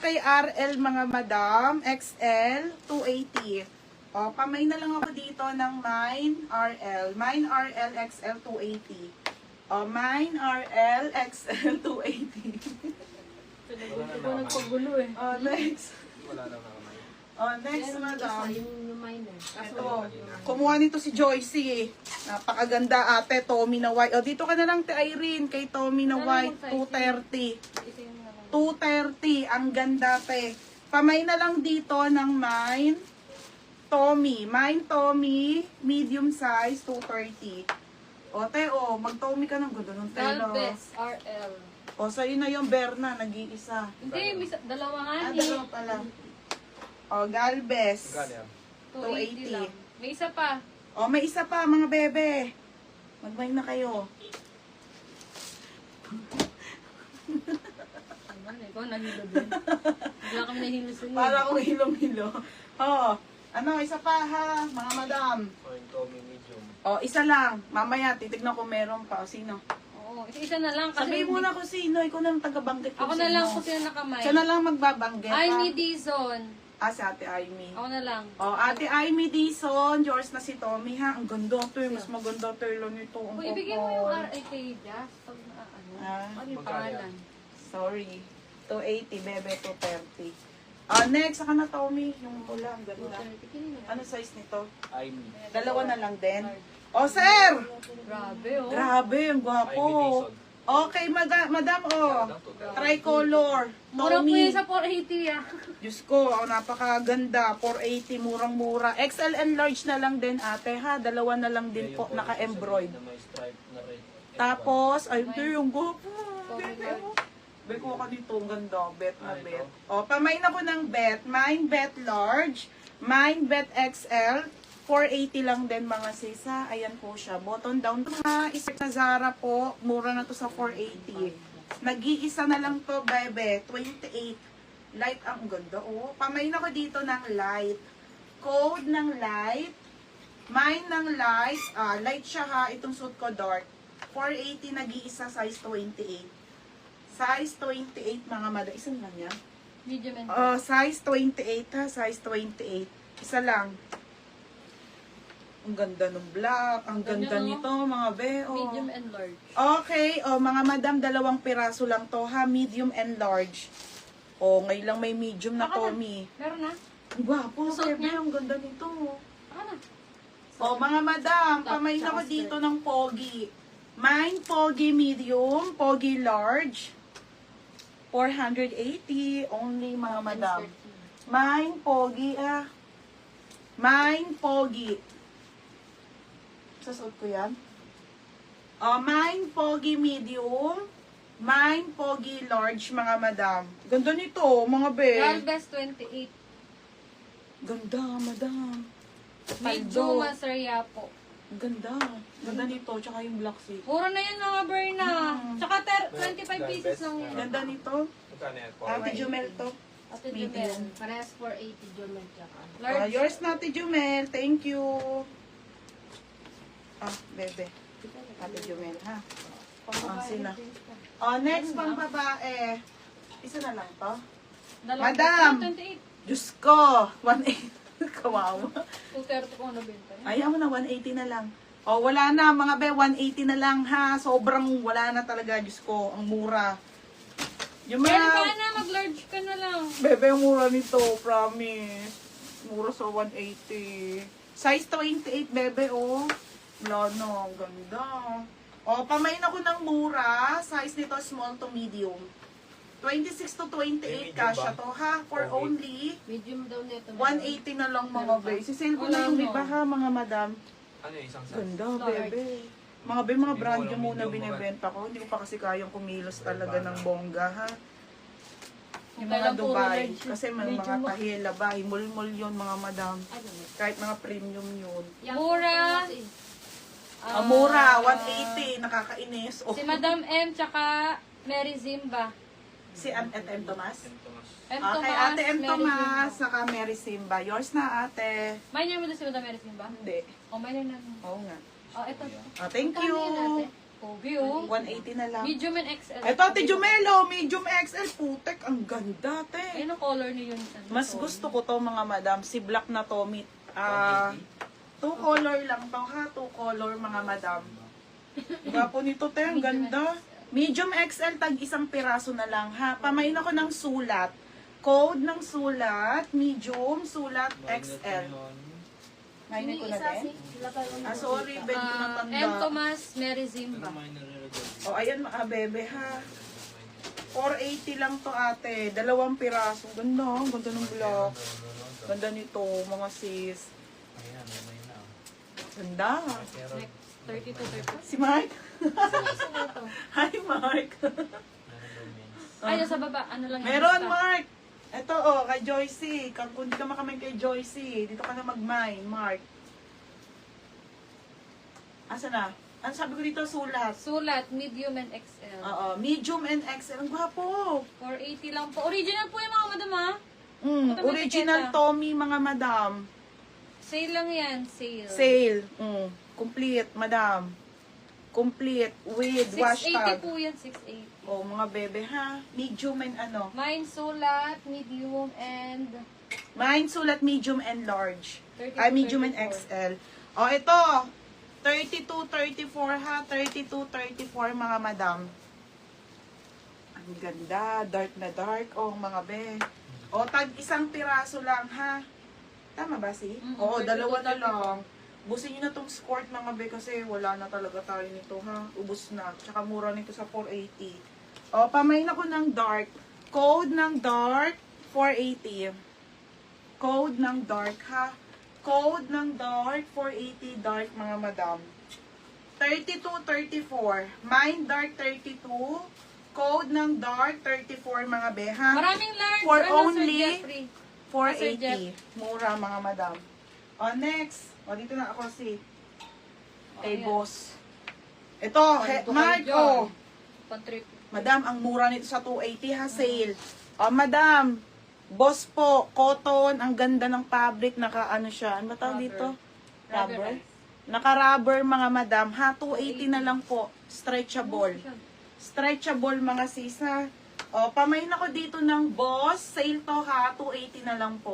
Kay RL mga madam, XL, 280. O, pamay na lang ako dito ng Mine RL. Mine RL XL 280. O, Mine RL XL 280. Hindi ko nagpagulo eh. O, next. Wala lang nakamay. O, next madam. Yung minor. Ito, kumuha nito si Joycey. Napakaganda ate, Tommy na white. O, dito ka na lang, Irene, kay Tommy na white, 230. 230, ang ganda te. Pamay na lang dito ng Mine Tommy. Mine Tommy, medium size, 230. O te, o, mag-Tommy ka ng ganda ng telo. Galvez RL. O, sa'yo na yung Berna, nag-iisa. Hindi, may dalawa nga Ah, eh. dalawa pala. O, Galvez. Magkano yan? 280 lang. May isa pa. O, may isa pa, mga bebe. Mag-mine na kayo. Ano, ikaw nahilo din. Bigla kami nahilo sa'yo. Para akong hilong-hilo. O, ano, isa pa ha, mga madam. O, yung Tommy medium. O, isa lang. Mamaya, titignan ko meron pa. O, sino? Oo, isa na lang. Kasi Sabihin mo na kung sino. Ikaw na lang taga-banggit kung ako sino. na lang kung sino nakamay. Siya na lang magbabanggit. I ha? need Dizon. Ah, si Ate Aimee. Ako na lang. O, Ate Aimee Dizon. Yours na si Tommy ha. Ang ganda to. Mas maganda to yung nito. Ang Kung ibigay mo yung kupol. RL kay Jazz, pag ano, Ah, ano yung magkano pangalan? Sorry. 280, bebe, 230. Ah, next, saka na Tommy. Yung pula, ang ganda. 230, kinino. Ano size nito? I mean. Dalawa na lang din. O, sir! Grabe oh. Grabe, ang gwapo. Okay, madam, oh. Tricolor. Mura po Tommy. yun sa 480 ah. Diyos ko, oh, napakaganda. 480, murang-mura. XL and large na lang din, ate, ha? Dalawa na lang din po, naka-embroid. Na may stripe na red. Tapos, ay, ito yung gwapo. Bet ko ka dito, ang ganda. Bet na bet. O, pamain ako ng bet. Mine bet large. Mine bet XL. 480 lang din mga sisa. Ayan po siya. Button down. Mga isip na Zara po. Mura na to sa 480. Nag-iisa na lang to, bebe. 28. Light ang ganda. Oh, pamain ako dito ng light. Code ng light. Mine ng light. Light siya ha. Itong suit ko dark. 480 nag-iisa, size 28. Size 28 mga mada. Isang lang yan. Medium and Size 28 ha. Size 28. Isa lang. Ang ganda ng black. Ang ganda Ganyan, nito mga be. medium and large. Okay. Mga madam, dalawang piraso lang to ha. Medium and large. Ngayon lang may medium na Baka na. Tommy. Meron na? Ang gwapo. Suot Bebe, niya? ang ganda nito. Baka na. Mga madam, Top, pamain tsaka ako skirt. dito ng pogi. Mine pogi medium, pogi large. 480 only mga madam. Mine pogi Mine pogi. Sasuot ko yan. Mine pogi medium. Mine pogi large mga madam. Ganda nito mga be. Galvez 28. Ganda madam. Medyo masaya po. Ganda. Ganda nito. Tsaka yung black seat. Mura na yan mga Berna. Tsaka 25 pieces lang yan. Ganda nito. Magkano yan? Ate Jumel to. Ate Medium. Jumel. Parehas 480 Jumel tsaka. Large. Yours na, Ate Jumel. Thank you. Bebe. Ate Jumel, ha? Sina. Next pang babae. Isa na lang to. Dalawang Madam! 28. Diyos ko. 180. Kawawa. 230 kung nabenta yun. Ayaw mo na, 180 na lang. Wala na, mga be. 180 na lang, ha? Sobrang wala na talaga, Diyos ko. Ang mura. Yung Pwede mga... ka na, mag-large ka na lang. Bebe, ang mura nito, promise. Mura sa 180. Size 28, bebe, oh. Wala na, ang ganda. Pamain ako ng mura. Size nito, small to medium. 26 to 28 kasha to, ha? For only Medium daw nito. 180 na lang, mga be. Sisale ko na yung iba, ha, mga madam. Ano yung isang size? Ganda, bebe. Mga be, mga brand yung muna binibenta ko. Hindi ko pa kasi kayang kumilos talaga ng bongga, ha? Yung mga Kailan puro Dubai. large. Kasi may mga Medium mo. tahila ba, himul-mul yun, mga madam. Kahit mga premium yun. Mura. Mura, 180, nakakainis. Si Madam M tsaka Mary Zimba. Si M. Tomas. Yan, Tomas. M. Okay, Tomas, Ate M. Mary Tomas, Zimba. saka Mary Simba. Yours na, ate. Minor mo na si Madam Mary Zimba? Hindi. O, minor na. Oo nga. O, ito. Thank you. Kano yun, ate? Kobe, oh. 180 na lang. Medium and XL. Ito, Ate Jumelo, medium XL. Putek, ang ganda, te. Ayun ang color niyo yun. Mas gusto ko to mga madam. Si black na to, two color lang to ha. Two color mga madam. Gwapo nito, te. Ang ganda. Medium XL, tag isang piraso na lang ha. Pamain ako ng sulat. Code ng sulat, medium, sulat, XL. Ngayon ko na din. Sorry, bed ko na tanda. M. Thomas, Mary Zimba. O, ayan mga bebe ha. 480 lang to ate. Dalawang piraso. Ganda, ang ganda ng block. Ganda nito, mga sis. Ganda. Like 32, 34. Si Mark? Hi, Mark. Ayun, sa baba. Ano lang yun? Meron, basta. Mark. Ito, oh, kay Joycey. Kung hindi ka makamay kay Joycey, dito ka na mag-mine, Mark. Asa na? Ano sabi ko dito? Sulat. Sulat, medium and XL. Oo, medium and XL. Ang gwapo. 480 lang po. Original po yung mga madam, ha? Original Tommy, mga madam. Sale lang yan. Sale. Sale. Complete, madam. Complete with wash 680 tag. po yan. 680. Oh, mga bebe ha. Medium and ano. Mine sulat, medium, and Mine sulat medium and large. 32, Ay, medium and 34. XL. Oh, ito. 32, 34 ha. 32, 34 mga madam. Ang ganda. Dark na dark. Oh, mga be. Oh, tag isang piraso lang ha. Tama ba si? Oo, 32, dalawa na 34. lang. Busin nyo na tong skirt mga be kasi wala na talaga tayo nito ha. Ubus na. Tsaka mura nito sa 480. O, pamain ako ng dark. Code ng dark, 480. Code ng dark ha. Code ng dark, 480 dark mga madam. 32, 34. Mine dark 32. Code ng dark, 34 mga be ha. Maraming large. For Sir only Jeffrey? Sir Jeff. 480. Mura mga madam. O, next. O, dito na ako si kay Ayan. boss. Ito, Marco. Pantrip. Madam, ang mura nito sa 280 ha, sale. O, madam. Boss po, cotton. Ang ganda ng fabric. Naka-ano siya. Ano ba tawag dito? Rubber. Naka-rubber mga madam ha. 280 na lang po. Stretchable. Stretchable mga sisa. O, pamain ako dito ng boss. Sale to ha. 280 na lang po.